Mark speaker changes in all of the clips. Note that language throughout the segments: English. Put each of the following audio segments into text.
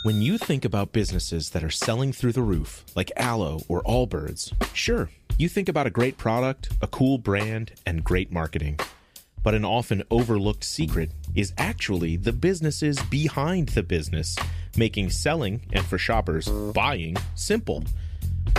Speaker 1: When you think about businesses that are selling through the roof, like Aloe or Allbirds, sure, you think about a great product, a cool brand, and great marketing. But an often overlooked secret is actually the businesses behind the business, making selling, and for shoppers, buying, simple.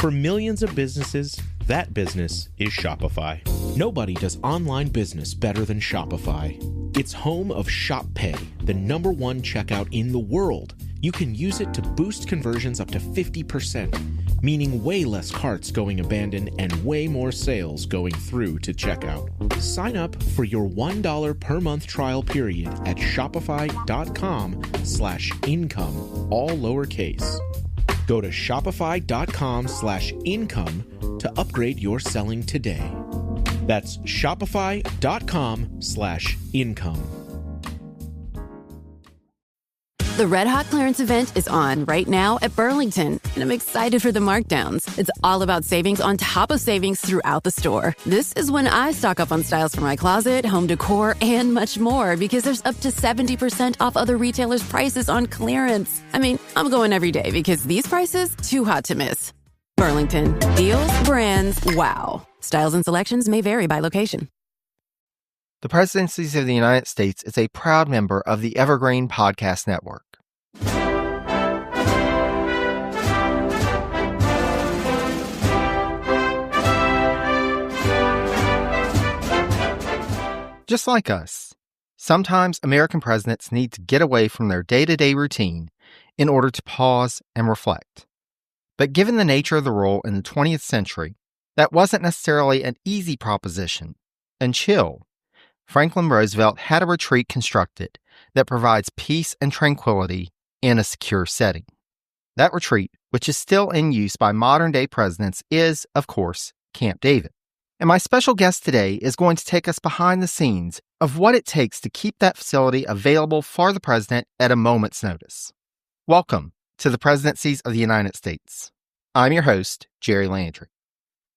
Speaker 1: For millions of businesses, that business is Shopify. Nobody does online business better than Shopify. It's home of Shop Pay, the #1 checkout in the world. You can use it to boost conversions up to 50%, meaning way less carts going abandoned and way more sales going through to checkout. Sign up for your $1 per month trial period at shopify.com/income, all lowercase. Go to shopify.com/income to upgrade your selling today. That's shopify.com/income.
Speaker 2: The Red Hot Clearance event is on right now at Burlington, and I'm excited for the markdowns. It's all about savings on top of savings throughout the store. This is when I stock up on styles for my closet, home decor, and much more, because there's up to 70% off other retailers' prices on clearance. I mean, I'm going every day because these prices, too hot to miss. Burlington. Deals, brands, wow. Styles and selections may vary by location.
Speaker 3: The Presidencies of the United States is a proud member of the Evergreen Podcast Network. Just like us, sometimes American presidents need to get away from their day-to-day routine in order to pause and reflect. But given the nature of the role in the 20th century, that wasn't necessarily an easy proposition. Until Franklin Roosevelt had a retreat constructed that provides peace and tranquility in a secure setting. That retreat, which is still in use by modern-day presidents, is, of course, Camp David. And my special guest today is going to take us behind the scenes of what it takes to keep that facility available for the president at a moment's notice. Welcome to the Presidencies of the United States. I'm your host, Jerry Landry.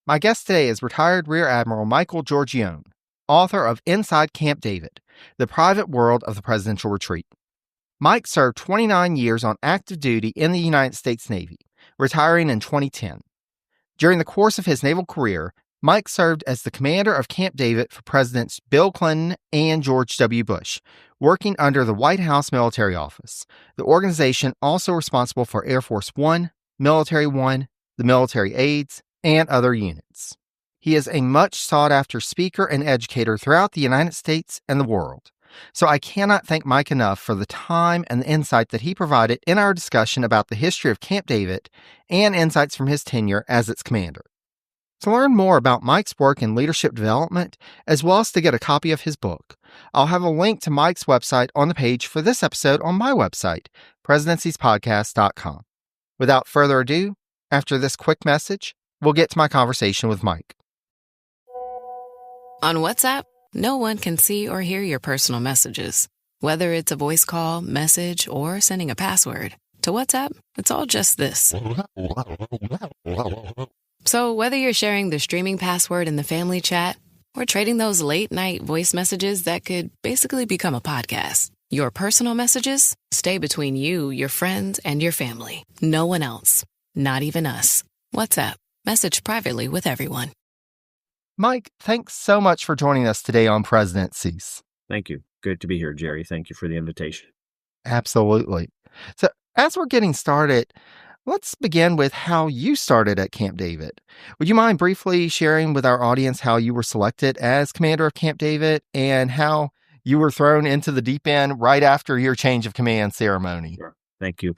Speaker 3: My guest today is retired Rear Admiral Michael Giorgione, author of Inside Camp David, The Private World of the Presidential Retreat. Mike served 29 years on active duty in the United States Navy, retiring in 2010. During the course of his naval career, Mike served as the commander of Camp David for Presidents Bill Clinton and George W. Bush, working under the White House Military Office, the organization also responsible for Air Force One, Military One, the military aids, and other units. He is a much sought-after speaker and educator throughout the United States and the world. So I cannot thank Mike enough for the time and the insight that he provided in our discussion about the history of Camp David and insights from his tenure as its commander. To learn more about Mike's work in leadership development, as well as to get a copy of his book, I'll have a link to Mike's website on the page for this episode on my website, presidenciespodcast.com. Without further ado, after this quick message, we'll get to my conversation with Mike.
Speaker 2: On WhatsApp, no one can see or hear your personal messages. Whether it's a voice call, message, or sending a password. To WhatsApp, it's all just this. So whether you're sharing the streaming password in the family chat or trading those late-night voice messages that could basically become a podcast, your personal messages stay between you, your friends, and your family. No one else. Not even us. WhatsApp. Message privately with everyone.
Speaker 3: Mike, thanks so much for joining us today on Presidencies.
Speaker 4: Thank you. Good to be here, Jerry. Thank you for the invitation.
Speaker 3: Absolutely. So as we're getting started, let's begin with how you started at Camp David. Would you mind briefly sharing with our audience how you were selected as commander of Camp David and how you were thrown into the deep end right after your change of command ceremony?
Speaker 4: Sure. Thank you.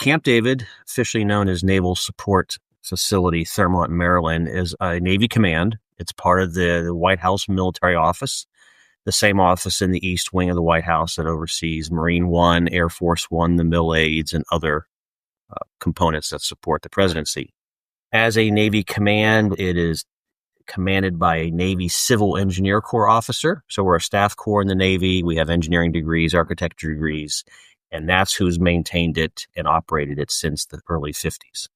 Speaker 4: Camp David, officially known as Naval Support Facility, Thermont, Maryland, is a Navy command. It's part of the White House Military Office, the same office in the East Wing of the White House that oversees Marine One, Air Force One, the Mill Aids, and other components that support the presidency. As a Navy command, it is commanded by a Navy Civil Engineer Corps officer. So we're a staff corps in the Navy. We have engineering degrees, architecture degrees, and that's who's maintained it and operated it since the early 50s.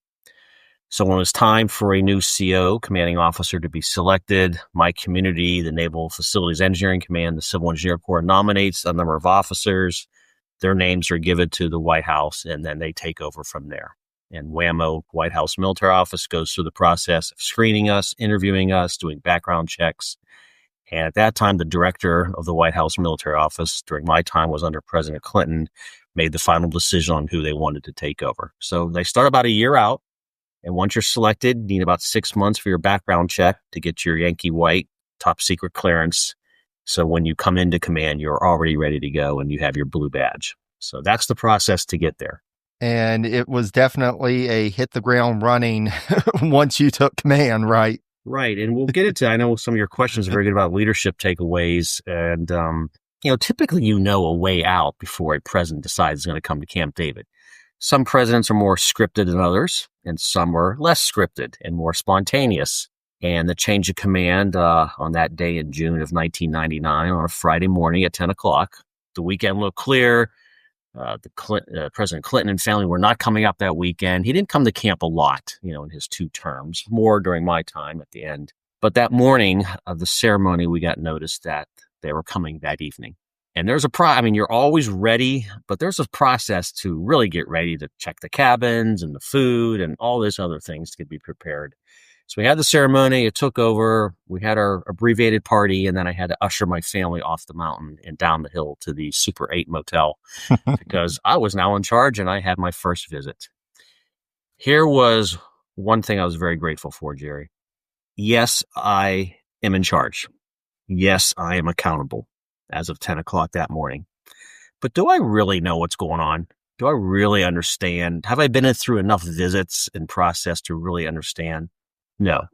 Speaker 4: So when it was time for a new CO, commanding officer, to be selected, my community, the Naval Facilities Engineering Command, the Civil Engineer Corps, nominates a number of officers. Their names are given to the White House, and then they take over from there. And WAMO, White House Military Office, goes through the process of screening us, interviewing us, doing background checks. And at that time, the director of the White House Military Office, during my time, was under President Clinton, made the final decision on who they wanted to take over. So they start about a year out. And once you're selected, you need about 6 months for your background check to get your Yankee White top secret clearance. So when you come into command, you're already ready to go and you have your blue badge. So that's the process to get there.
Speaker 3: And it was definitely a hit the ground running once you took command, right?
Speaker 4: Right. And we'll get into, I know some of your questions are very good about leadership takeaways. And, typically, a way out before a president decides he's going to come to Camp David. Some presidents are more scripted than others, and some are less scripted and more spontaneous. And the change of command on that day in June of 1999 on a Friday morning at 10 o'clock, the weekend looked clear. President Clinton and family were not coming up that weekend. He didn't come to camp a lot, in his 2 terms, more during my time at the end. But that morning of the ceremony, we got notice that they were coming that evening. And there's you're always ready, but there's a process to really get ready to check the cabins and the food and all these other things to be prepared. So we had the ceremony, it took over, we had our abbreviated party, and then I had to usher my family off the mountain and down the hill to the Super 8 motel because I was now in charge and I had my first visit. Here was one thing I was very grateful for, Jerry. Yes, I am in charge. Yes, I am accountable as of 10 o'clock that morning. But do I really know what's going on? Do I really understand? Have I been through enough visits and process to really understand? No.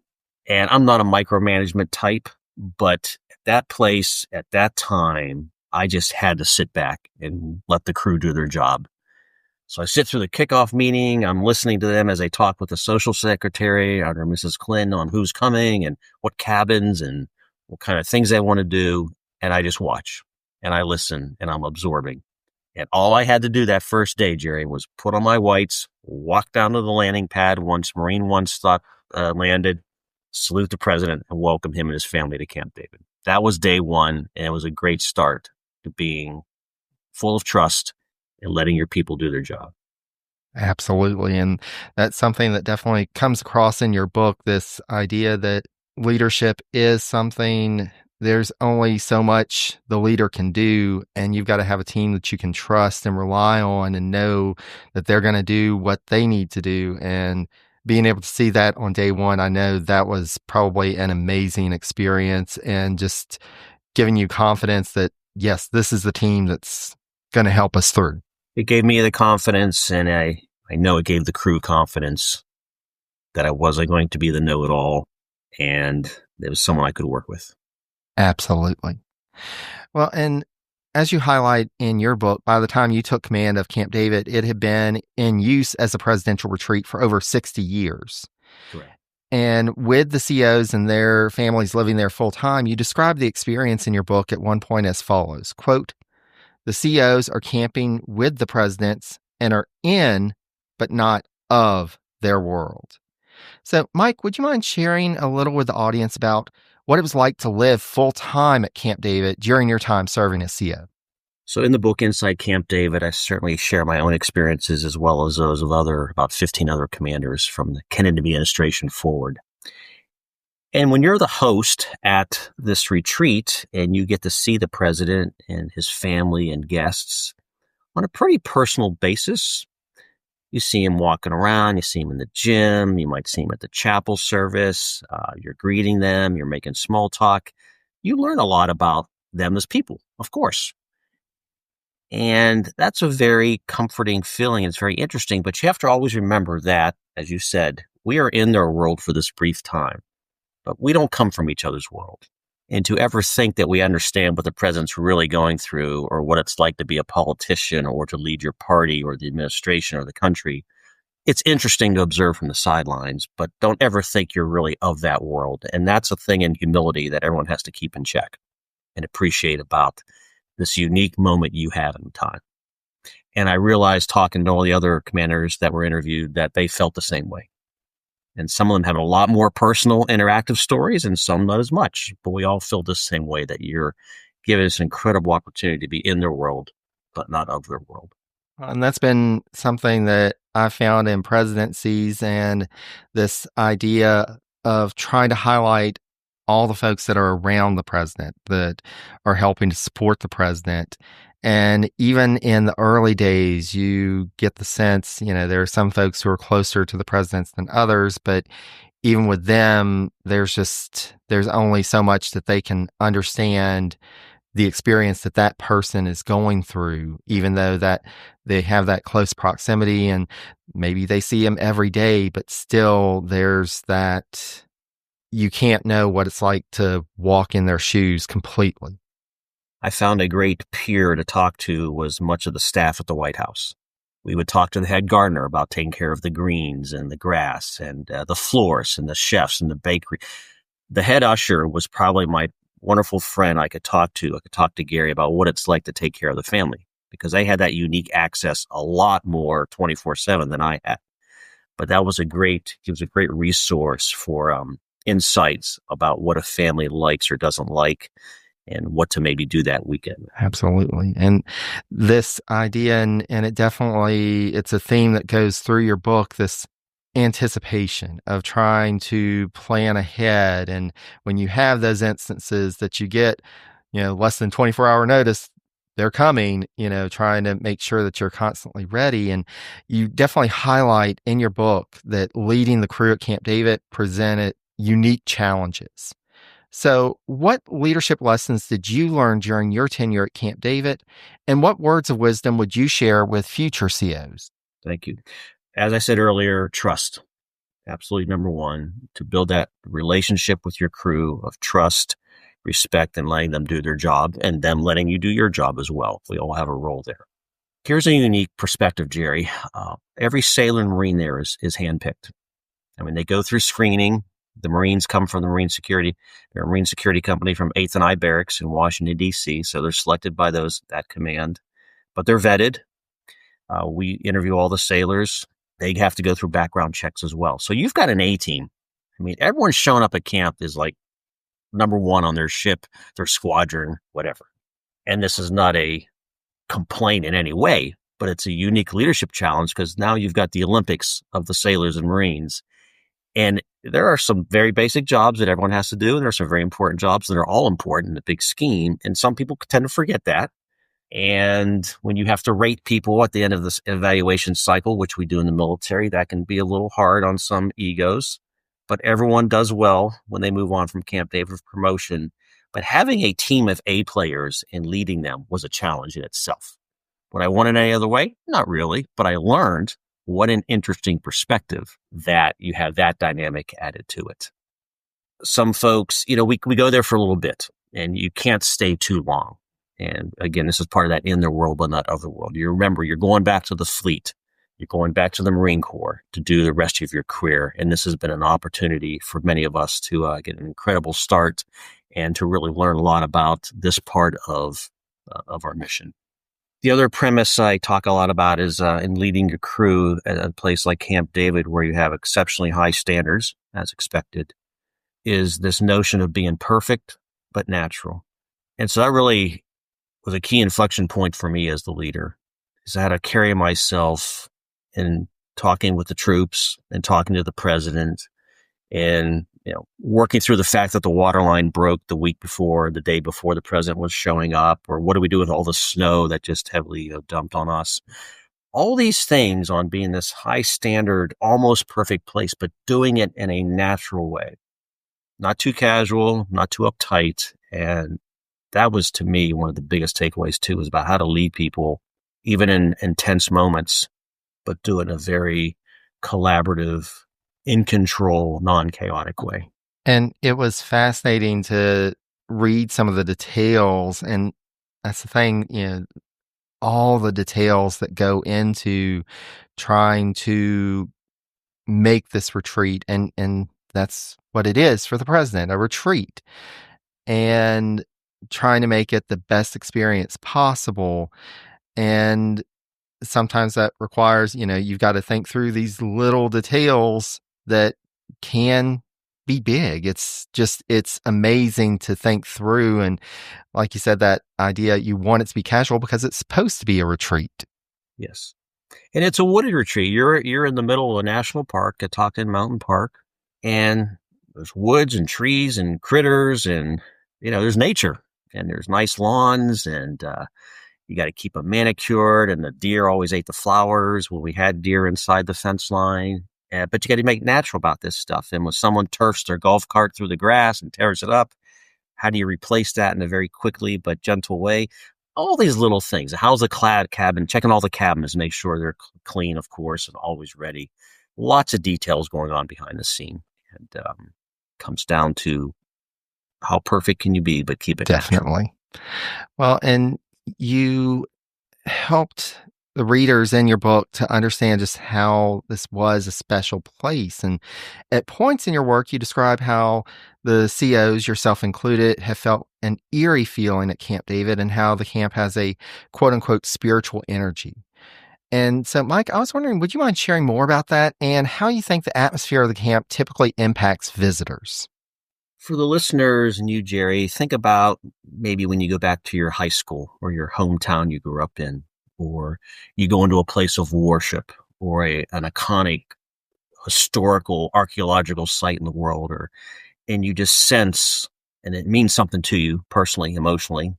Speaker 4: And I'm not a micromanagement type, but at that place, at that time, I just had to sit back and let the crew do their job. So I sit through the kickoff meeting. I'm listening to them as they talk with the social secretary under Mrs. Clinton on who's coming and what cabins and what kind of things they want to do. And I just watch and I listen and I'm absorbing. And all I had to do that first day, Jerry, was put on my whites, walk down to the landing pad once Marine One landed, salute the president, and welcome him and his family to Camp David. That was day one, and it was a great start to being full of trust and letting your people do their job.
Speaker 3: Absolutely. And that's something that definitely comes across in your book, this idea that leadership is something, there's only so much the leader can do, and you've got to have a team that you can trust and rely on and know that they're going to do what they need to do. And being able to see that on day one, I know that was probably an amazing experience and just giving you confidence that, yes, this is the team that's going to help us through.
Speaker 4: It gave me the confidence, and I know it gave the crew confidence that I wasn't going to be the know-it-all, and there was someone I could work with.
Speaker 3: Absolutely. Well, and as you highlight in your book, by the time you took command of Camp David, it had been in use as a presidential retreat for over 60 years.
Speaker 4: Correct.
Speaker 3: And with the COs and their families living there full time, you describe the experience in your book at one point as follows, quote, "The COs are camping with the presidents and are in, but not of, their world." So, Mike, would you mind sharing a little with the audience about what it was like to live full-time at Camp David during your time serving as CO?
Speaker 4: So in the book, Inside Camp David, I certainly share my own experiences as well as those of about 15 other commanders from the Kennedy administration forward. And when you're the host at this retreat and you get to see the president and his family and guests on a pretty personal basis, you see him walking around, you see him in the gym, you might see him at the chapel service, you're greeting them, you're making small talk. You learn a lot about them as people, of course. And that's a very comforting feeling. It's very interesting, but you have to always remember that, as you said, we are in their world for this brief time, but we don't come from each other's world. And to ever think that we understand what the president's really going through or what it's like to be a politician or to lead your party or the administration or the country, it's interesting to observe from the sidelines, but don't ever think you're really of that world. And that's a thing in humility that everyone has to keep in check and appreciate about this unique moment you have in time. And I realized talking to all the other commanders that were interviewed that they felt the same way. And some of them have a lot more personal, interactive stories, and some not as much. But we all feel the same way, that you're giving us an incredible opportunity to be in their world but not of their world.
Speaker 3: And that's been something that I found in presidencies, and this idea of trying to highlight all the folks that are around the president, that are helping to support the president. And even in the early days, you get the sense, there are some folks who are closer to the presidents than others, but even with them, there's only so much that they can understand the experience that person is going through, even though that they have that close proximity and maybe they see him every day, but still there's that, you can't know what it's like to walk in their shoes completely.
Speaker 4: I found a great peer to talk to was much of the staff at the White House. We would talk to the head gardener about taking care of the greens and the grass and the florists and the chefs and the bakery. The head usher was probably my wonderful friend I could talk to. I could talk to Gary about what it's like to take care of the family, because they had that unique access a lot more 24/7 than I had. But he was a great resource for insights about what a family likes or doesn't like and what to maybe do that weekend.
Speaker 3: Absolutely. And this idea, and it's a theme that goes through your book, this anticipation of trying to plan ahead. And when you have those instances that you get, less than 24-hour notice, they're coming, trying to make sure that you're constantly ready. And you definitely highlight in your book that leading the crew at Camp David presented unique challenges. So what leadership lessons did you learn during your tenure at Camp David? And what words of wisdom would you share with future COs?
Speaker 4: Thank you. As I said earlier, trust. Absolutely number one, to build that relationship with your crew of trust, respect, and letting them do their job, and them letting you do your job as well. We all have a role there. Here's a unique perspective, Jerry. Every sailor and Marine there is handpicked. I mean, they go through screening. The Marines come from the Marine Security. They're a Marine Security company from 8th and I Barracks in Washington, D.C., so they're selected by that command. But they're vetted. We interview all the sailors. They have to go through background checks as well. So you've got an A-team. I mean, everyone showing up at camp is like number one on their ship, their squadron, whatever. And this is not a complaint in any way, but it's a unique leadership challenge because now you've got the Olympics of the sailors and Marines. And there are some very basic jobs that everyone has to do, and there are some very important jobs that are all important in the big scheme. And some people tend to forget that. And when you have to rate people at the end of this evaluation cycle, which we do in the military, that can be a little hard on some egos. But everyone does well when they move on from Camp David for promotion. But having a team of A players and leading them was a challenge in itself. Would I want it any other way? Not really, but I learned what an interesting perspective that you have that dynamic added to it. Some folks, we go there for a little bit and you can't stay too long. And again, this is part of that in their world, but not of the world. You remember, you're going back to the fleet. You're going back to the Marine Corps to do the rest of your career. And this has been an opportunity for many of us to get an incredible start and to really learn a lot about this part of our mission. The other premise I talk a lot about is in leading your crew at a place like Camp David, where you have exceptionally high standards, as expected, is this notion of being perfect but natural. And so that really was a key inflection point for me as the leader, is I had to carry myself in talking with the troops and talking to the president and working through the fact that the water line broke the week before, the day before the president was showing up, or what do we do with all the snow that just heavily dumped on us? All these things on being this high standard, almost perfect place, but doing it in a natural way, not too casual, not too uptight. And that was, to me, one of the biggest takeaways too, is about how to lead people, even in intense moments, but do it in a very collaborative, in control, non-chaotic way.
Speaker 3: And it was fascinating to read some of the details. And that's the thing, all the details that go into trying to make this retreat. And that's what it is for the president, a retreat. And trying to make it the best experience possible. And sometimes that requires, you've got to think through these little details that can be big. It's amazing to think through. And like you said, that idea, you want it to be casual because it's supposed to be a retreat.
Speaker 4: Yes. And it's a wooded retreat. You're in the middle of a national park, Catoctin Mountain Park, and there's woods and trees and critters and, there's nature and there's nice lawns and, you got to keep them manicured, and the deer always ate the flowers when we had deer inside the fence line. But you got to make natural about this stuff. And when someone turfs their golf cart through the grass and tears it up, how do you replace that in a very quickly but gentle way? All these little things. How's the cabin? Checking all the cabinets, make sure they're clean, of course, and always ready. Lots of details going on behind the scene. And comes down to how perfect can you be, but keep it
Speaker 3: Definitely.
Speaker 4: natural.
Speaker 3: Well, and you helped the readers in your book to understand just how this was a special place. And at points in your work, you describe how the COs, yourself included, have felt an eerie feeling at Camp David and how the camp has a quote unquote spiritual energy. And so, Mike, I was wondering, would you mind sharing more about that and how you think the atmosphere of the camp typically impacts visitors?
Speaker 4: For the listeners and you, Jerry, think about maybe when you go back to your high school or your hometown you grew up in, or you go into a place of worship or an iconic historical archaeological site in the world, and you just sense, and it means something to you personally, emotionally,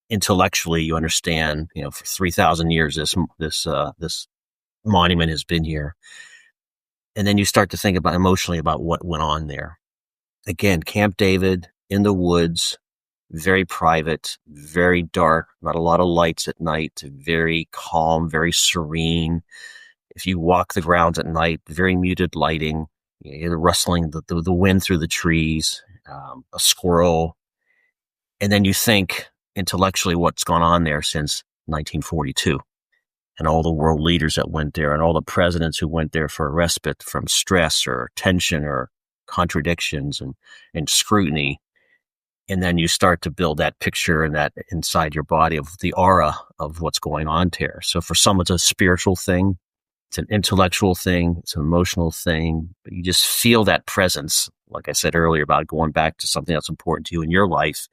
Speaker 4: intellectually. You understand, for 3,000 years this monument has been here, and then you start to think about emotionally about what went on there. Again, Camp David in the woods, very private, very dark, not a lot of lights at night, very calm, very serene. If you walk the grounds at night, very muted lighting, you hear the rustling, the wind through the trees, a squirrel. And then you think intellectually what's gone on there since 1942 and all the world leaders that went there and all the presidents who went there for a respite from stress or tension or contradictions and scrutiny. And then you start to build that picture and that inside your body of the aura of what's going on there. So for some, it's a spiritual thing. It's an intellectual thing. It's an emotional thing. But you just feel that presence, like I said earlier, about going back to something that's important to you in your life.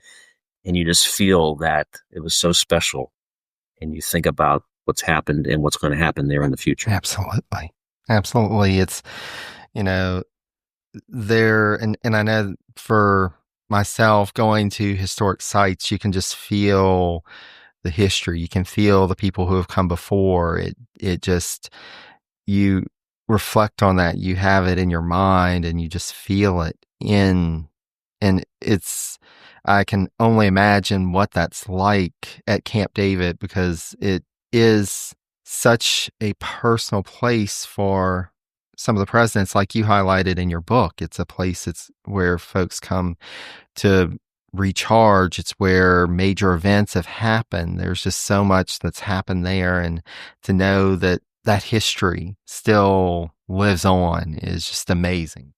Speaker 4: And you just feel that it was so special. And you think about what's happened and what's going to happen there in the future.
Speaker 3: Absolutely. Absolutely. It's, there, and I know for myself, going to historic sites, you can just feel the history. You can feel the people who have come before. It just, you reflect on that. You have it in your mind and you just feel it and I can only imagine what that's like at Camp David, because it is such a personal place for some of the presidents, like you highlighted in your book. It's a place where folks come to recharge. It's where major events have happened. There's just so much that's happened there. And to know that that history still lives on is just amazing.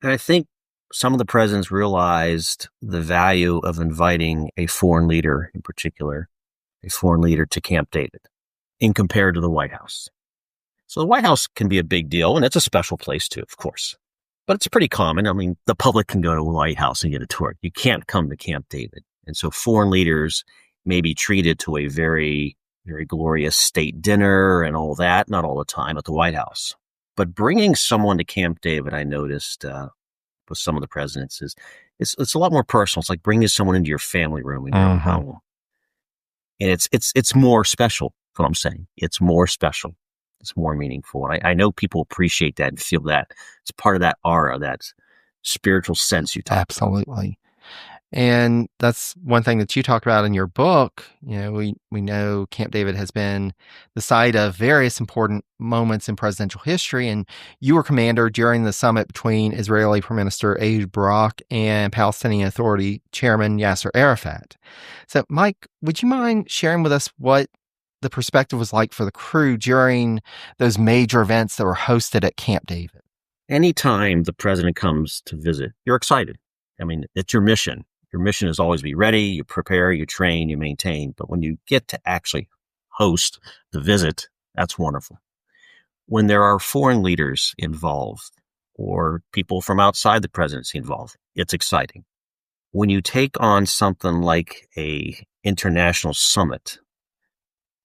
Speaker 4: And I think some of the presidents realized the value of inviting a foreign leader, in particular, a foreign leader to Camp David, in compared to the White House. So the White House can be a big deal, and it's a special place too, of course. But it's pretty common. I mean, the public can go to the White House and get a tour. You can't come to Camp David. And so foreign leaders may be treated to a very, very glorious state dinner and all that, not all the time at the White House. But bringing someone to Camp David, I noticed with some of the presidents, it's a lot more personal. It's like bringing someone into your family room in your own home. And it's more special, is what I'm saying. It's more special. It's more meaningful. And I know people appreciate that and feel that. It's part of that aura, that spiritual sense you talk about.
Speaker 3: Absolutely. And that's one thing that you talked about in your book. We know Camp David has been the site of various important moments in presidential history, and you were commander during the summit between Israeli Prime Minister Ehud Barak and Palestinian Authority Chairman Yasser Arafat. So, Mike, would you mind sharing with us what the perspective was like for the crew during those major events that were hosted at Camp David?
Speaker 4: Anytime the president comes to visit, you're excited. I mean, it's your mission. Your mission is always be ready, you prepare, you train, you maintain. But when you get to actually host the visit, that's wonderful. When there are foreign leaders involved, or people from outside the presidency involved. It's exciting. When you take on something like a international summit,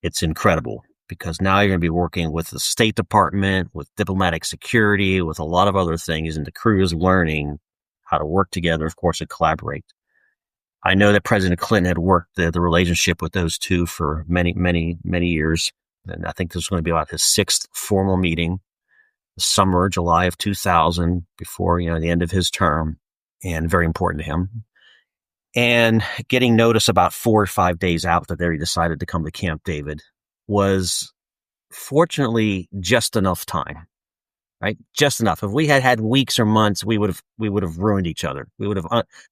Speaker 4: it's incredible because now you're going to be working with the State Department, with diplomatic security, with a lot of other things, and the crew is learning how to work together, of course, and collaborate. I know that President Clinton had worked the relationship with those two for many, many, many years. And I think this is going to be about his 6th formal meeting, summer, July of 2000, before, the end of his term, and very important to him. And getting notice about 4 or 5 days out that he decided to come to Camp David was fortunately just enough time, right? Just enough. If we had had weeks or months, we would have ruined each other. We would have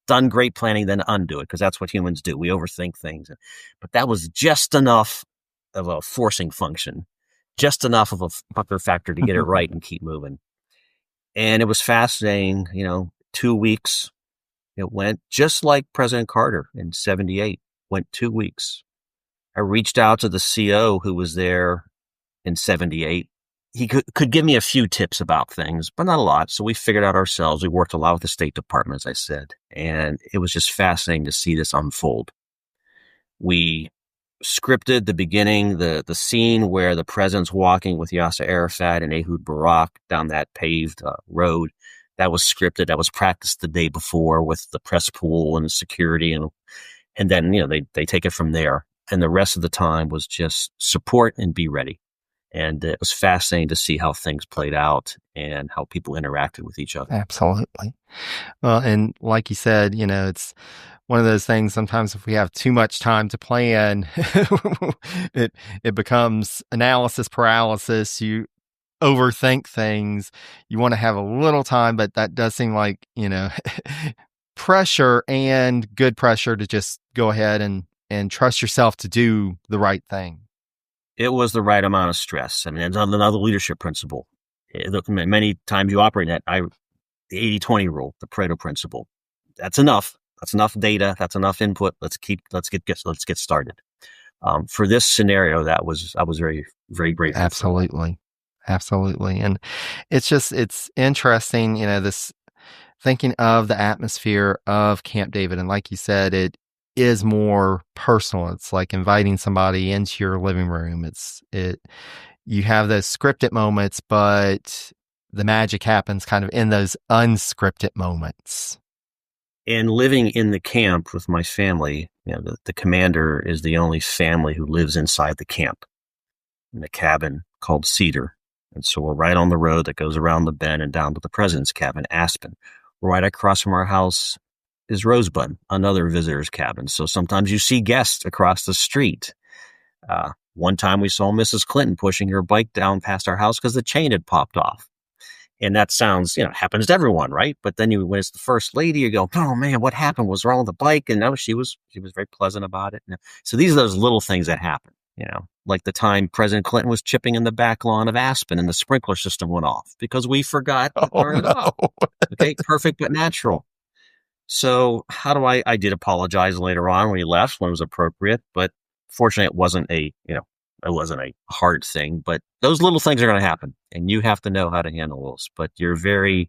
Speaker 4: done great planning, then undo it, because that's what humans do. We overthink things. But that was just enough of a forcing function, just enough of a pucker factor to get it right and keep moving. And it was fascinating, 2 weeks. It went just like President Carter in 78, went 2 weeks. I reached out to the CO who was there in 78. He could give me a few tips about things, but not a lot. So we figured out ourselves. We worked a lot with the State Department, as I said, and it was just fascinating to see this unfold. We scripted the beginning, the scene where the president's walking with Yasser Arafat and Ehud Barak down that paved road. That was scripted. That was practiced the day before with the press pool and the security. And then, they take it from there. And the rest of the time was just support and be ready. And it was fascinating to see how things played out and how people interacted with each other.
Speaker 3: Absolutely. Well, and like you said, it's one of those things, sometimes if we have too much time to plan, it becomes analysis paralysis. You overthink things. You want to have a little time, but that does seem like, pressure, and good pressure to just go ahead and trust yourself to do the right thing.
Speaker 4: It was the right amount of stress. I mean, it's another leadership principle. Many times you operate that, the 80-20 rule, the Pareto principle. That's enough. That's enough data. That's enough input. Let's get started. For this scenario, I was very, very grateful.
Speaker 3: Absolutely. And it's interesting, this thinking of the atmosphere of Camp David. And like you said, it is more personal. It's like inviting somebody into your living room. You have those scripted moments, but the magic happens kind of in those unscripted moments.
Speaker 4: And living in the camp with my family, the commander is the only family who lives inside the camp in a cabin called Cedar. And so we're right on the road that goes around the bend and down to the president's cabin, Aspen. Right across from our house is Rosebud, another visitor's cabin. So sometimes you see guests across the street. One time we saw Mrs. Clinton pushing her bike down past our house because the chain had popped off. And that sounds, happens to everyone, right? But then when it's the first lady, you go, oh man, what happened? What's wrong with the bike? And no, she was very pleasant about it. So these are those little things that happen, like the time President Clinton was chipping in the back lawn of Aspen and the sprinkler system went off because we forgot to turn it off. Okay, perfect but natural. So I did apologize later on when he left, when it was appropriate, but fortunately it wasn't a hard thing, but those little things are going to happen and you have to know how to handle those. But you're very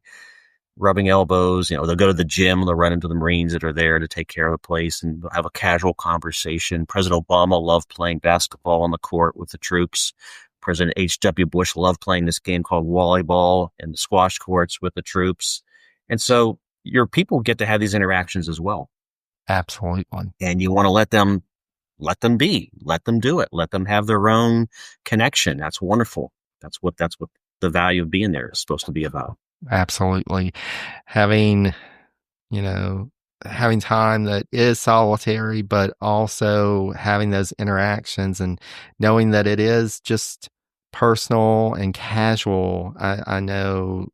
Speaker 4: rubbing elbows, they'll go to the gym, they'll run into the Marines that are there to take care of the place and have a casual conversation. President Obama loved playing basketball on the court with the troops. President H.W. Bush loved playing this game called volleyball in the squash courts with the troops. And so your people get to have these interactions as well.
Speaker 3: Absolutely.
Speaker 4: And you want to let them be, let them do it, let them have their own connection. That's wonderful. That's what the value of being there is supposed to be about.
Speaker 3: Absolutely. Having time that is solitary, but also having those interactions and knowing that it is just personal and casual. I know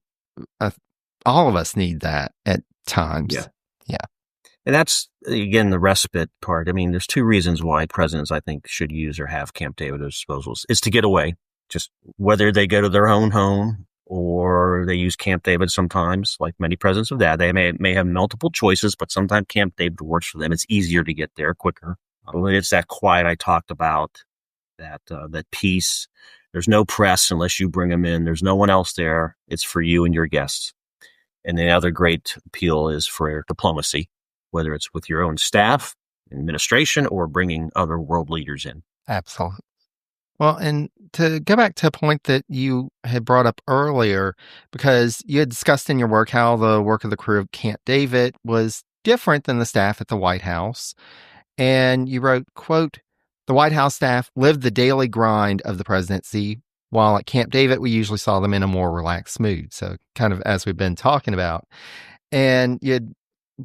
Speaker 3: all of us need that at times. Yeah.
Speaker 4: And that's, again, the respite part. I mean, there's two reasons why presidents, I think, should use or have Camp David at disposal. Is to get away, just whether they go to their own home or they use Camp David sometimes, like many presidents of that. They may have multiple choices, but sometimes Camp David works for them. It's easier to get there quicker. It's that quiet I talked about, that peace. There's no press unless you bring them in. There's no one else there. It's for you and your guests. And the other great appeal is for diplomacy, whether it's with your own staff, administration, or bringing other world leaders in.
Speaker 3: Absolutely. Well, and to go back to a point that you had brought up earlier, because you had discussed in your work how the work of the crew of Camp David was different than the staff at the White House. And you wrote, quote, "The White House staff lived the daily grind of the presidency, while at Camp David, we usually saw them in a more relaxed mood." So kind of as we've been talking about. And you had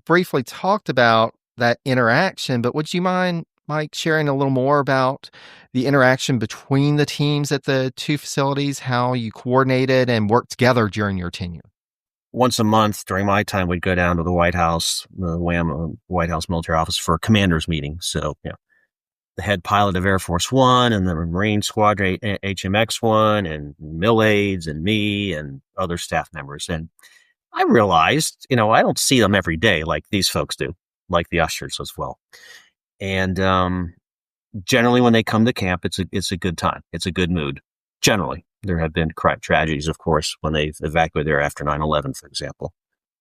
Speaker 3: briefly talked about that interaction, but would you mind, Mike, sharing a little more about the interaction between the teams at the two facilities, how you coordinated and worked together during your tenure?
Speaker 4: Once a month during my time, we'd go down to the White House, White House military office for a commander's meeting. So, the head pilot of Air Force One and the Marine Squadron HMX One and mill aides and me and other staff members. And I realized, I don't see them every day like these folks do, like the ushers as well. And generally, when they come to camp, it's a good time. It's a good mood. Generally, there have been tragedies, of course, when they've evacuated there after 9/11, for example.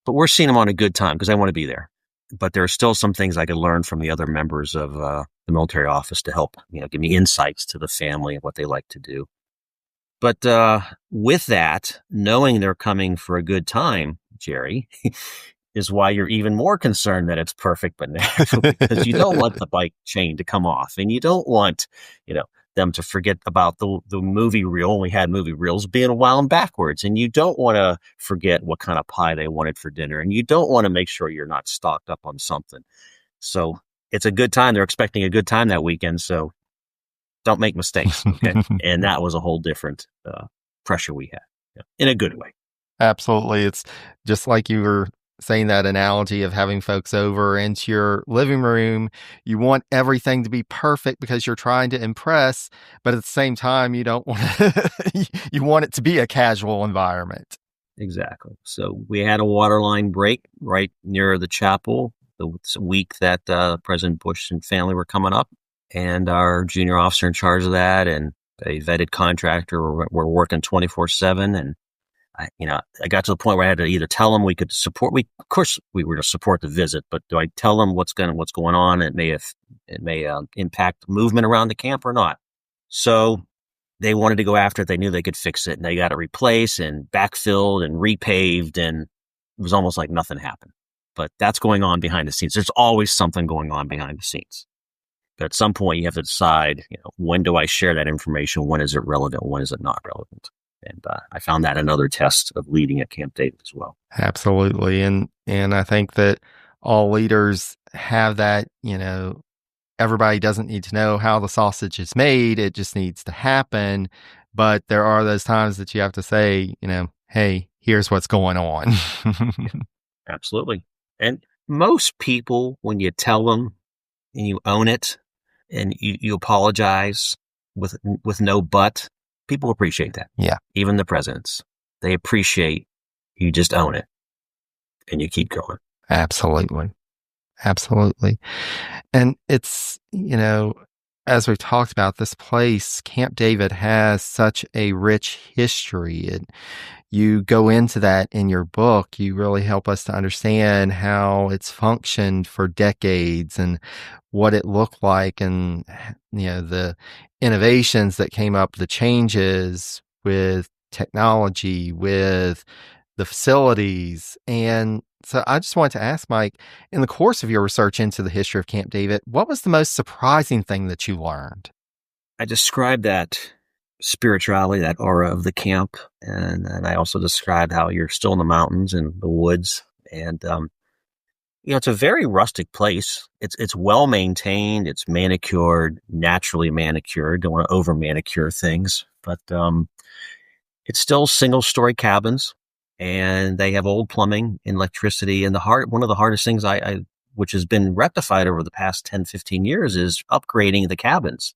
Speaker 4: But we're seeing them on a good time because I want to be there. But there are still some things I could learn from the other members of the military office to help, give me insights to the family and what they like to do. But with that, knowing they're coming for a good time, Jerry, is why you're even more concerned that it's perfect but natural, because you don't want the bike chain to come off, and you don't want, them to forget about the movie reel. Only had movie reels being wound backwards, and you don't want to forget what kind of pie they wanted for dinner, and you don't want to make sure you're not stocked up on something. So it's a good time. They're expecting a good time that weekend, so don't make mistakes. Okay, and that was a whole different pressure we had, in a good way.
Speaker 3: Absolutely. It's just like you were saying that analogy of having folks over into your living room. You want everything to be perfect because you're trying to impress, but at the same time, you don't want you want it to be a casual environment.
Speaker 4: Exactly. So we had a water line break right near the chapel the week that President Bush and family were coming up, and our junior officer in charge of that and a vetted contractor were working 24/7, and I got to the point where I had to either tell them we could support. Of course, we were to support the visit, but do I tell them what's going on? It may impact movement around the camp or not. So they wanted to go after it. They knew they could fix it, and they got it replaced and backfilled and repaved, and it was almost like nothing happened. But that's going on behind the scenes. There's always something going on behind the scenes. But at some point, you have to decide, when do I share that information? When is it relevant? When is it not relevant? And I found that another test of leading at Camp David as well.
Speaker 3: Absolutely. And I think that all leaders have that, everybody doesn't need to know how the sausage is made. It just needs to happen. But there are those times that you have to say, hey, here's what's going on.
Speaker 4: Yeah, absolutely. And most people, when you tell them and you own it and you apologize with no but, people appreciate that.
Speaker 3: Yeah.
Speaker 4: Even the presidents, they appreciate you just own it and you keep going.
Speaker 3: Absolutely. Absolutely. And it's, as we've talked about, this place, Camp David, has such a rich history. And you go into that in your book. You really help us to understand how it's functioned for decades and what it looked like, and the innovations that came up, the changes with technology, with the facilities. And so I just wanted to ask, Mike, in the course of your research into the history of Camp David, what was the most surprising thing that you learned?
Speaker 4: I described that spirituality, that aura of the camp. And I also described how you're still in the mountains and the woods. And, it's a very rustic place. It's well maintained. It's manicured, naturally manicured. Don't want to over manicure things, but it's still single story cabins, and they have old plumbing and electricity. And one of the hardest things which has been rectified over the past 10, 15 years, is upgrading the cabins.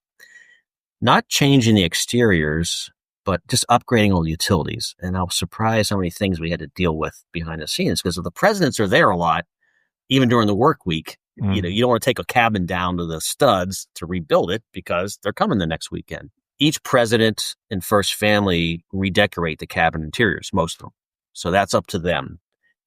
Speaker 4: Not changing the exteriors, but just upgrading all the utilities. And I was surprised how many things we had to deal with behind the scenes, because the presidents are there a lot, even during the work week. You don't want to take a cabin down to the studs to rebuild it because they're coming the next weekend. Each president and first family redecorate the cabin interiors, most of them. So that's up to them.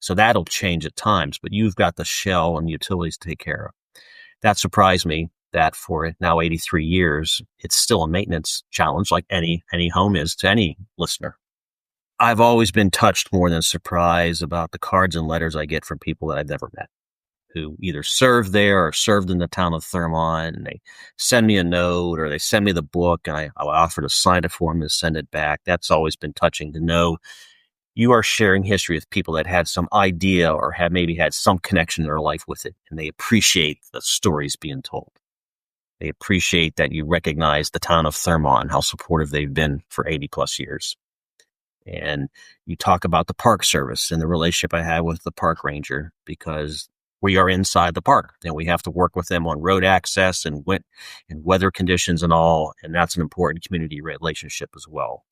Speaker 4: So that'll change at times, but you've got the shell and utilities to take care of. That surprised me that for now 83 years, it's still a maintenance challenge like any home is to any listener. I've always been touched more than surprised about the cards and letters I get from people that I've never met, who either served there or served in the town of Thermont, and they send me a note or they send me the book, and I'll offer to sign it for them and send it back. That's always been touching to know you are sharing history with people that had some idea or have maybe had some connection in their life with it, and they appreciate the stories being told. They appreciate that you recognize the town of Thermont and how supportive they've been for 80 plus years. And you talk about the Park Service and the relationship I have with the park ranger, because we are inside the park and we have to work with them on road access and weather conditions and all. And that's an important community relationship as well.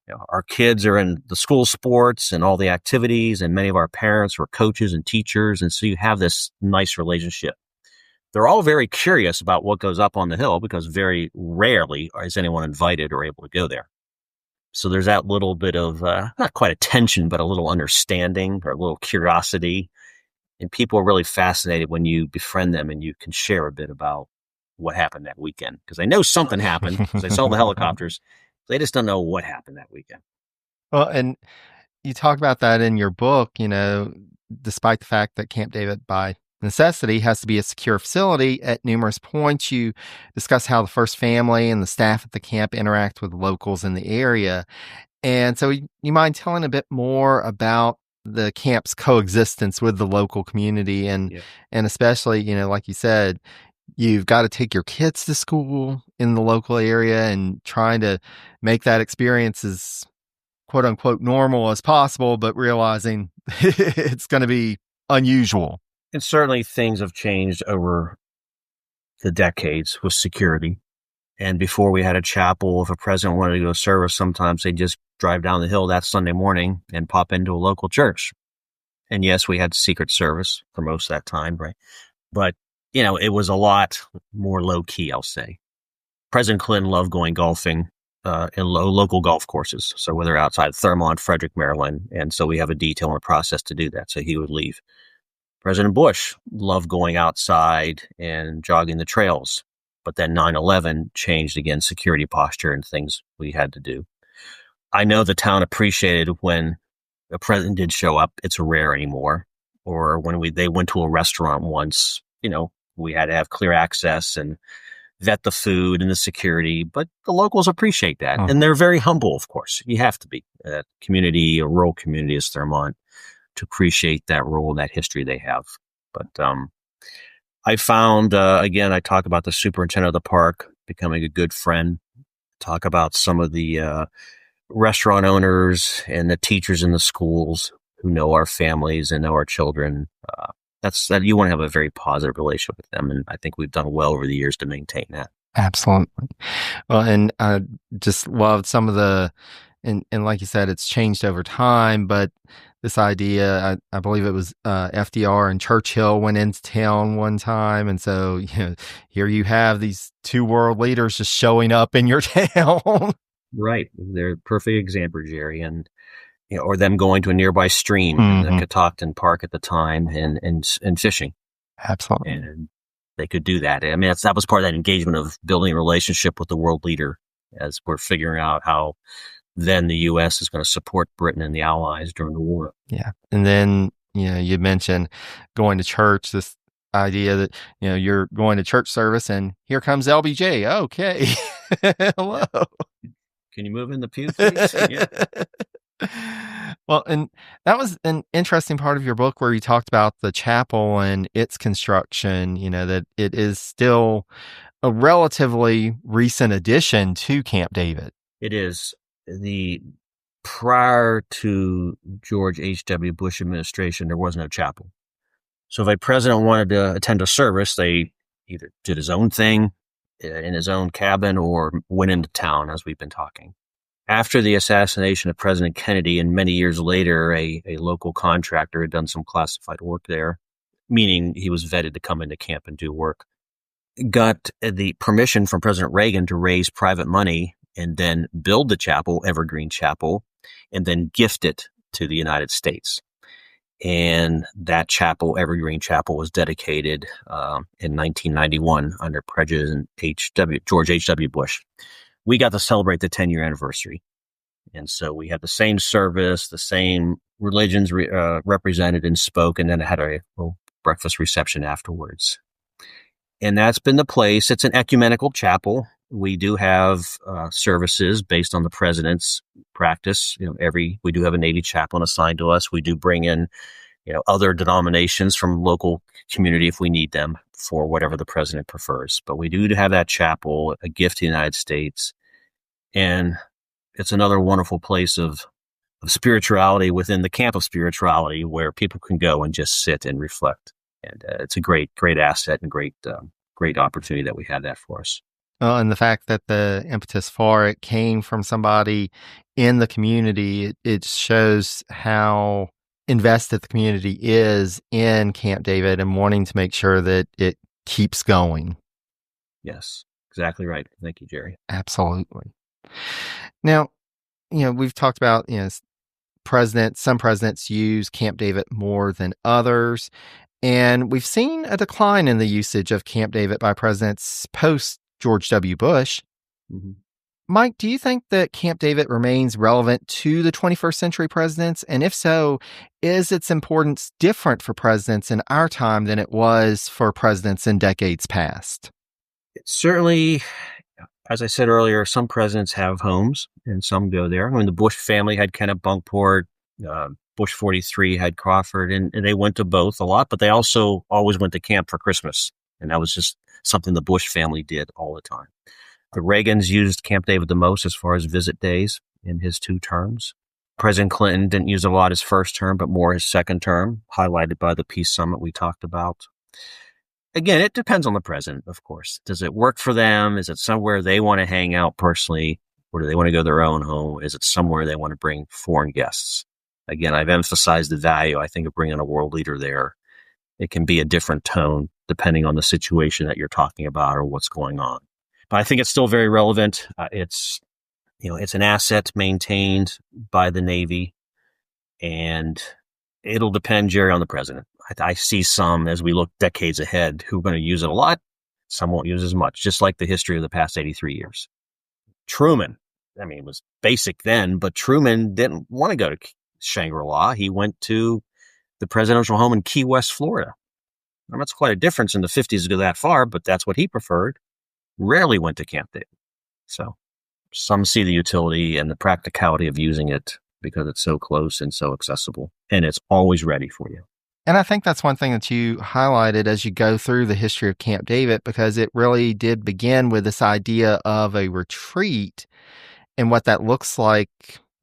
Speaker 4: You know, our kids are in the school sports and all the activities, and many of our parents were coaches and teachers. And so you have this nice relationship. They're all very curious about what goes up on the hill because very rarely is anyone invited or able to go there. So there's that little bit of, not quite attention, but a little understanding or a little curiosity. And people are really fascinated when you befriend them and you can share a bit about what happened that weekend. Because they know something happened because they saw the helicopters. They just don't know what happened that weekend.
Speaker 3: Well, and you talk about that in your book, despite the fact that Camp David by necessity has to be a secure facility. At numerous points, you discuss how the first family and the staff at the camp interact with locals in the area. And so you mind telling a bit more about the camp's coexistence with the local community and especially, like you said, you've got to take your kids to school in the local area and trying to make that experience as quote unquote normal as possible, but realizing it's going to be unusual.
Speaker 4: And certainly things have changed over the decades with security. And before we had a chapel, if a president wanted to go to service, sometimes they'd just drive down the hill that Sunday morning and pop into a local church. And yes, we had Secret Service for most of that time, right? But, it was a lot more low key, I'll say. President Clinton loved going golfing in local golf courses. So whether outside Thermont, Frederick, Maryland. And so we have a detail and a process to do that. So he would leave. President Bush loved going outside and jogging the trails, but then 9/11 changed again security posture and things we had to do. I know the town appreciated when a president did show up. It's rare anymore. Or when they went to a restaurant once, we had to have clear access and vet the food and the security, but the locals appreciate that. And they're very humble, of course. You have to be a rural community as Thermont, to appreciate that role and that history they have. But I found, again, I talk about the superintendent of the park becoming a good friend, talk about some of the restaurant owners and the teachers in the schools who know our families and know our children. That you want to have a very positive relationship with them. And I think we've done well over the years to maintain that.
Speaker 3: Absolutely. Well, and I just loved some of and like you said, it's changed over time, but this idea, I believe it was FDR and Churchill went into town one time. And so, here you have these two world leaders just showing up in your town.
Speaker 4: Right. They're a perfect example, Jerry. And, or them going to a nearby stream in the Catoctin Park at the time and fishing.
Speaker 3: Absolutely.
Speaker 4: And they could do that. I mean, that was part of that engagement of building a relationship with the world leader as we're figuring out how then the U.S. is going to support Britain and the Allies during the war.
Speaker 3: Yeah. And then, you mentioned going to church, this idea that, you're going to church service and here comes LBJ. Okay. Hello.
Speaker 4: Can you move in the pew, please? Yeah.
Speaker 3: Well, and that was an interesting part of your book where you talked about the chapel and its construction, that it is still a relatively recent addition to Camp David.
Speaker 4: It is. Prior to George H.W. Bush administration, there was no chapel. So if a president wanted to attend a service, they either did his own thing in his own cabin or went into town, as we've been talking. After the assassination of President Kennedy and many years later, a local contractor had done some classified work there, meaning he was vetted to come into camp and do work, got the permission from President Reagan to raise private money and then build the chapel, Evergreen Chapel, and then gift it to the United States. And that chapel, Evergreen Chapel, was dedicated in 1991 under President George H.W. Bush. We got to celebrate the 10-year anniversary. And so we had the same service, the same religions represented and spoke, and then it had a little breakfast reception afterwards. And that's been the place. It's an ecumenical chapel. We do have services based on the president's practice. We do have a Navy chaplain assigned to us. We do bring in, other denominations from local community if we need them for whatever the president prefers. But we do have that chapel, a gift to the United States. And it's another wonderful place of spirituality within the camp of spirituality where people can go and just sit and reflect. And it's a great, great asset and great opportunity that we had that for us.
Speaker 3: Well, and the fact that the impetus for it came from somebody in the community, it shows how invested the community is in Camp David and wanting to make sure that it keeps going.
Speaker 4: Yes, exactly right. Thank you, Jerry.
Speaker 3: Absolutely. Now, we've talked about, some presidents use Camp David more than others. And we've seen a decline in the usage of Camp David by presidents post George W. Bush.
Speaker 4: Mm-hmm.
Speaker 3: Mike, do you think that Camp David remains relevant to the 21st century presidents? And if so, is its importance different for presidents in our time than it was for presidents in decades past?
Speaker 4: Certainly, as I said earlier, some presidents have homes and some go there. I mean, the Bush family had Kennebunkport, Bush 43 had Crawford, and they went to both a lot, but they also always went to camp for Christmas. And that was just something the Bush family did all the time. The Reagans used Camp David the most as far as visit days in his 2 terms. President Clinton didn't use a lot his first term, but more his second term, highlighted by the peace summit we talked about. Again, it depends on the president, of course. Does it work for them? Is it somewhere they want to hang out personally, or do they want to go to their own home? Is it somewhere they want to bring foreign guests? Again, I've emphasized the value, I think, of bringing a world leader there. It can be a different tone depending on the situation that you're talking about or what's going on. But I think it's still very relevant. It's an asset maintained by the Navy, and it'll depend, Jerry, on the president. I see some, as we look decades ahead, who are going to use it a lot. Some won't use as much, just like the history of the past 83 years. Truman, it was basic then, but Truman didn't want to go to Shangri-La. He went to the presidential home in Key West, Florida. Now, that's quite a difference in the 50s to go that far, but that's what he preferred. Rarely went to Camp David. So some see the utility and the practicality of using it because it's so close and so accessible, and it's always ready for you.
Speaker 3: And I think that's one thing that you highlighted as you go through the history of Camp David, because it really did begin with this idea of a retreat and what that looks like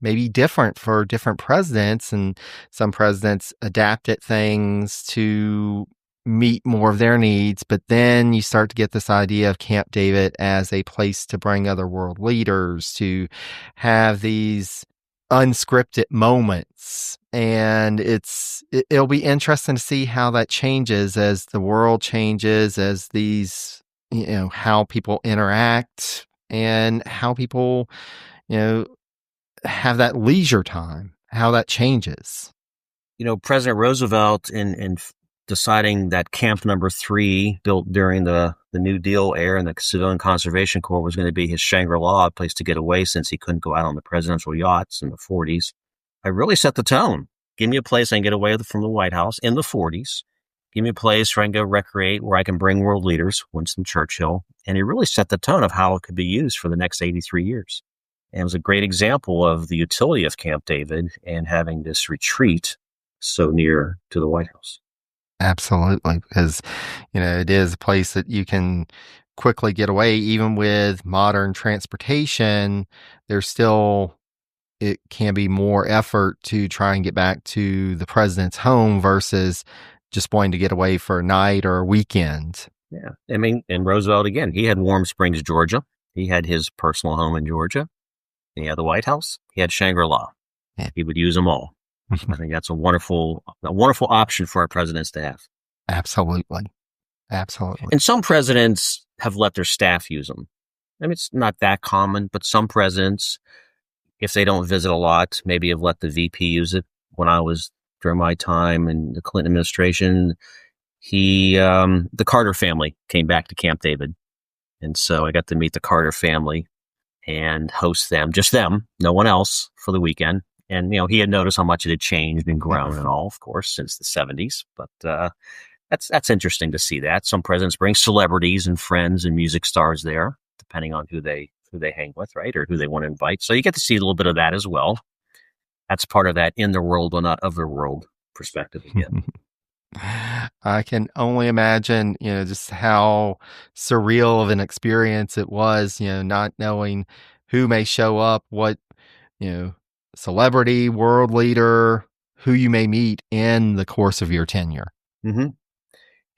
Speaker 3: maybe different for different presidents. And some presidents adapted things to meet more of their needs. But then you start to get this idea of Camp David as a place to bring other world leaders, to have these unscripted moments. And it'll be interesting to see how that changes as the world changes, as these, how people interact and how people, have that leisure time, how that changes.
Speaker 4: President Roosevelt in deciding that Camp Number 3, built during the New Deal era and the Civilian Conservation Corps, was going to be his Shangri-La, a place to get away since he couldn't go out on the presidential yachts in the 40s. I really set the tone. Give me a place I can get away from the White House in the 40s. Give me a place where I can go recreate, where I can bring world leaders, Winston Churchill. And he really set the tone of how it could be used for the next 83 years. And it was a great example of the utility of Camp David and having this retreat so near to the White House.
Speaker 3: Absolutely, because, it is a place that you can quickly get away. Even with modern transportation, it can be more effort to try and get back to the president's home versus just wanting to get away for a night or a weekend.
Speaker 4: Yeah. And Roosevelt, again, he had Warm Springs, Georgia. He had his personal home in Georgia. He had the White House. He had Shangri-La.
Speaker 3: Yeah.
Speaker 4: He would use them all. I think that's a wonderful option for our presidents to have.
Speaker 3: Absolutely. Absolutely.
Speaker 4: And some presidents have let their staff use them. It's not that common, but some presidents, if they don't visit a lot, maybe have let the VP use it. When I was during my time in the Clinton administration. The Carter family came back to Camp David. And so I got to meet the Carter family and host them, just them, no one else, for the weekend. And, he had noticed how much it had changed and grown and all, of course, since the 70s. But that's interesting to see that. Some presidents bring celebrities and friends and music stars there, depending on who they hang with, right? Or who they want to invite. So you get to see a little bit of that as well. That's part of that in the world, but not of the world perspective again.
Speaker 3: I can only imagine, just how surreal of an experience it was, not knowing who may show up, what, celebrity, world leader, who you may meet in the course of your tenure.
Speaker 4: Mm-hmm.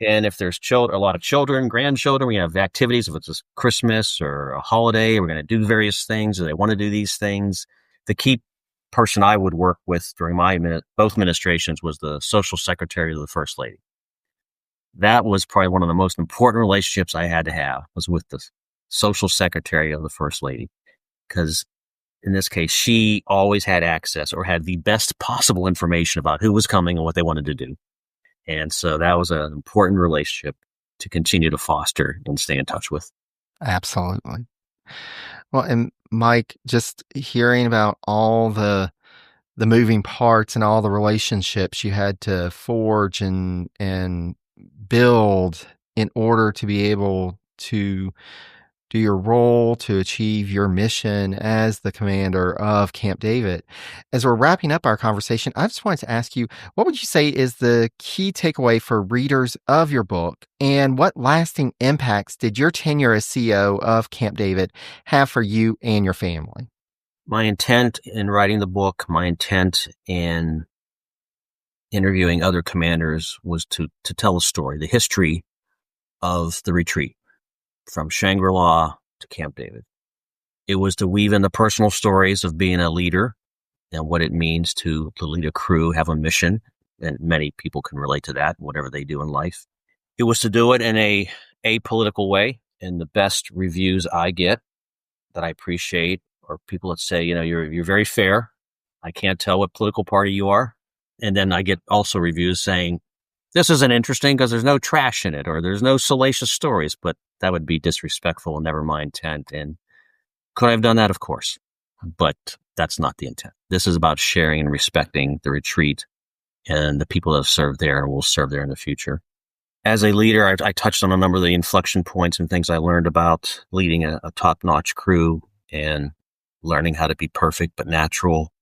Speaker 4: And if there's a lot of children, grandchildren, we have activities. If it's a Christmas or a holiday, we're going to do various things, or they want to do these things. The key person I would work with during both administrations was the social secretary of the First Lady. That was probably one of the most important relationships I had to have, was with the social secretary of the First Lady. Because in this case, she always had access or had the best possible information about who was coming and what they wanted to do. And so that was an important relationship to continue to foster and stay in touch with.
Speaker 3: Absolutely. Well, and Mike, just hearing about all the moving parts and all the relationships you had to forge and build in order to be able to do your role, to achieve your mission as the commander of Camp David. As we're wrapping up our conversation, I just wanted to ask you, what would you say is the key takeaway for readers of your book, and what lasting impacts did your tenure as CEO of Camp David have for you and your family?
Speaker 4: My intent in writing the book, my intent in interviewing other commanders, was to tell a story, the history of the retreat from Shangri-La to Camp David. It was to weave in the personal stories of being a leader and what it means to lead a crew, have a mission, and many people can relate to that, whatever they do in life. It was to do it in a apolitical way, and the best reviews I get that I appreciate are people that say, you're very fair. I can't tell what political party you are. And then I get also reviews saying, this isn't interesting because there's no trash in it, or there's no salacious stories, but that would be disrespectful and never my intent. And could I have done that? Of course, but that's not the intent. This is about sharing and respecting the retreat and the people that have served there and will serve there in the future. As a leader, I touched on a number of the inflection points and things I learned about leading a top-notch crew and learning how to be perfect but natural,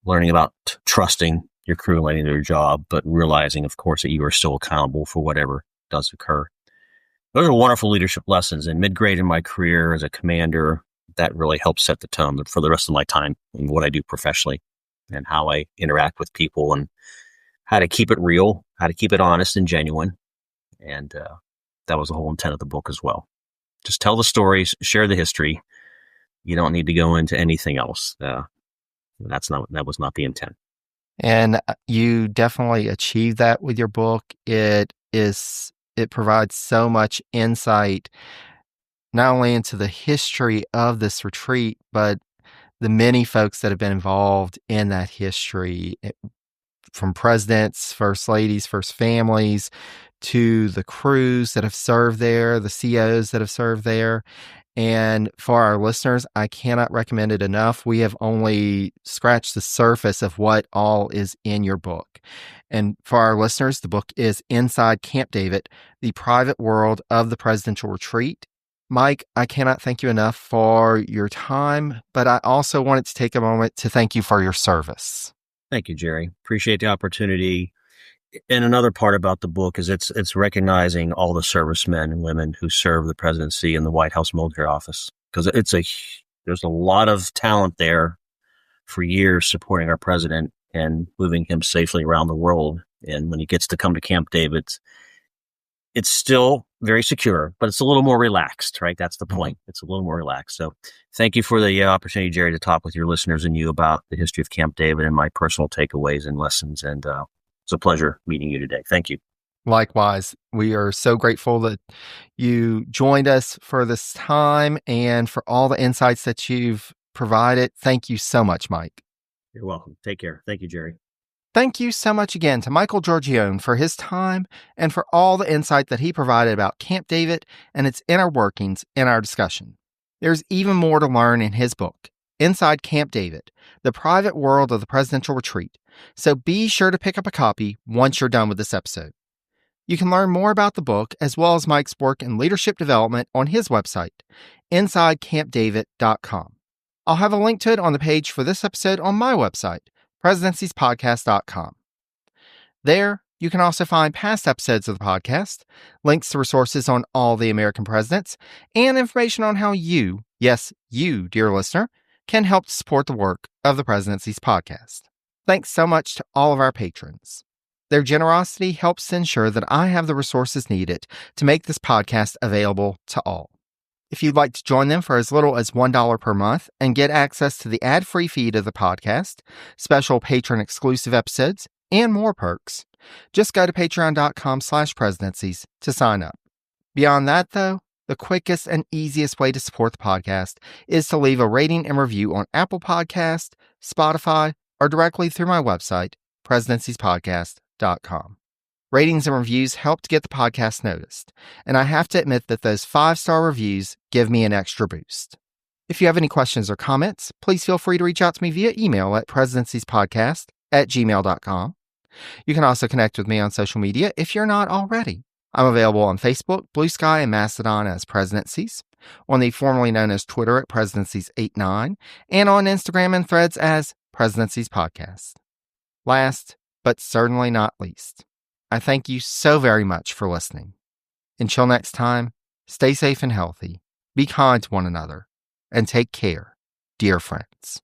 Speaker 4: learning about trusting your crew and letting their job, but realizing, of course, that you are still accountable for whatever does occur. Those are wonderful leadership lessons. And mid-grade in my career as a commander, that really helped set the tone for the rest of my time and what I do professionally and how I interact with people and how to keep it real, how to keep it honest and genuine. And that was the whole intent of the book as well. Just tell the stories, share the history. You don't need to go into anything else. That was not the intent.
Speaker 3: And you definitely achieved that with your book. It provides so much insight, not only into the history of this retreat, but the many folks that have been involved in that history, from presidents, first ladies, first families, to the crews that have served there, the COs that have served there. And for our listeners, I cannot recommend it enough. We have only scratched the surface of what all is in your book. And for our listeners, the book is Inside Camp David, The Private World of the Presidential Retreat. Mike, I cannot thank you enough for your time, but I also wanted to take a moment to thank you for your service.
Speaker 4: Thank you, Jerry. Appreciate the opportunity. And another part about the book is it's recognizing all the servicemen and women who serve the presidency in the White House Military Office, because there's a lot of talent there for years supporting our president and moving him safely around the world. And when he gets to come to Camp David, it's still very secure, but it's a little more relaxed, right? That's the point. It's a little more relaxed. So thank you for the opportunity, Jerry, to talk with your listeners and you about the history of Camp David and my personal takeaways and lessons. And it's a pleasure meeting you today. Thank you.
Speaker 3: Likewise, we are so grateful that you joined us for this time and for all the insights that you've provided. Thank you so much, Mike.
Speaker 4: You're welcome. Take care. Thank you, Jerry.
Speaker 3: Thank you so much again to Michael Giorgione for his time and for all the insight that he provided about Camp David and its inner workings in our discussion. There's even more to learn in his book, Inside Camp David, The Private World of the Presidential Retreat, so be sure to pick up a copy once you're done with this episode. You can learn more about the book as well as Mike's work in leadership development on his website, InsideCampDavid.com. I'll have a link to it on the page for this episode on my website, presidenciespodcast.com. There, you can also find past episodes of the podcast, links to resources on all the American presidents, and information on how you, yes, you, dear listener, can help to support the work of the Presidency's podcast. Thanks so much to all of our patrons. Their generosity helps to ensure that I have the resources needed to make this podcast available to all. If you'd like to join them for as little as $1 per month and get access to the ad-free feed of the podcast, special patron-exclusive episodes, and more perks, just go to patreon.com/presidencies to sign up. Beyond that, though, the quickest and easiest way to support the podcast is to leave a rating and review on Apple Podcasts, Spotify, or directly through my website, presidenciespodcast.com. Ratings and reviews help to get the podcast noticed, and I have to admit that those 5-star reviews give me an extra boost. If you have any questions or comments, please feel free to reach out to me via email at presidenciespodcast@gmail.com. You can also connect with me on social media if you're not already. I'm available on Facebook, Blue Sky, and Mastodon as Presidencies, on the formerly known as Twitter at Presidencies89, and on Instagram and Threads as Presidencies Podcast. Last, but certainly not least, I thank you so very much for listening. Until next time, stay safe and healthy, be kind to one another, and take care, dear friends.